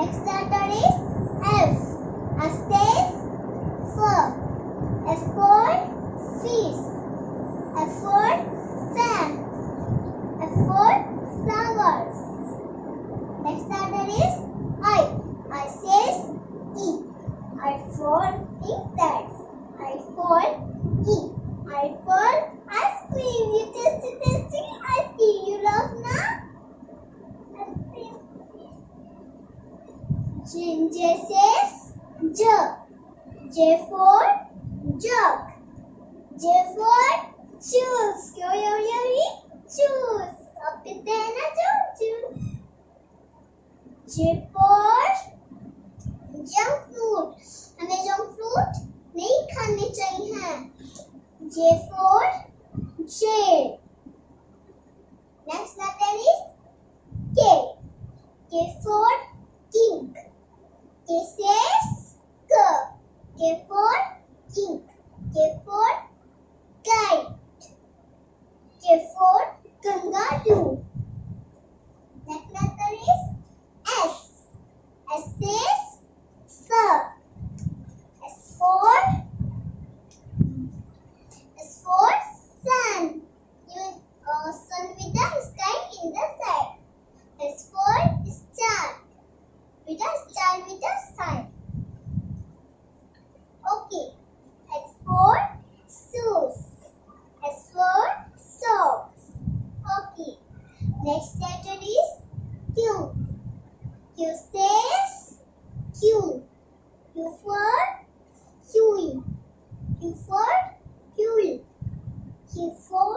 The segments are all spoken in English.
Next letter is F. F says fur. F for fish. F for fan. F for flowers. Next letter is I. I says E. I for insect. I for E. I for ice cream. You tasty ice cream. You love now? Ice cream. J says J. J for jug. J for juice. Juice. अब कितने हैं ना juice. J for junk food. हमें junk food नहीं खाने चाहिए. J for jade. Next letter is K. K for king. K says K. K for king. K for kite. K for kangaroo. Next letter is S. S says sir. S for sun. Sun with a sky in the side. S for star. With a star with a sign. Okay. S for shoes. S for socks. Okay. Next letter is Q. Q says Q. Q for queen. Q for queen. Q for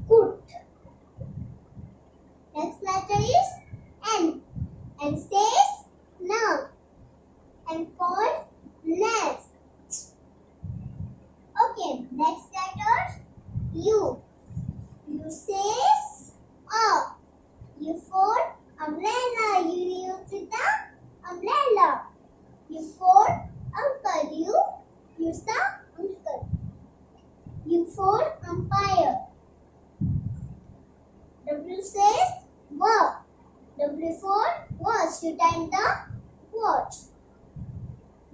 good. Next letter is N. N says no. N for nest. Okay, next letter U. U says up. U for umbrella. You use the umbrella. U for uncle. You use the uncle. U for umpire. W says work. W for watch. You time the watch.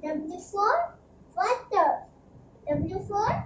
W for water. W for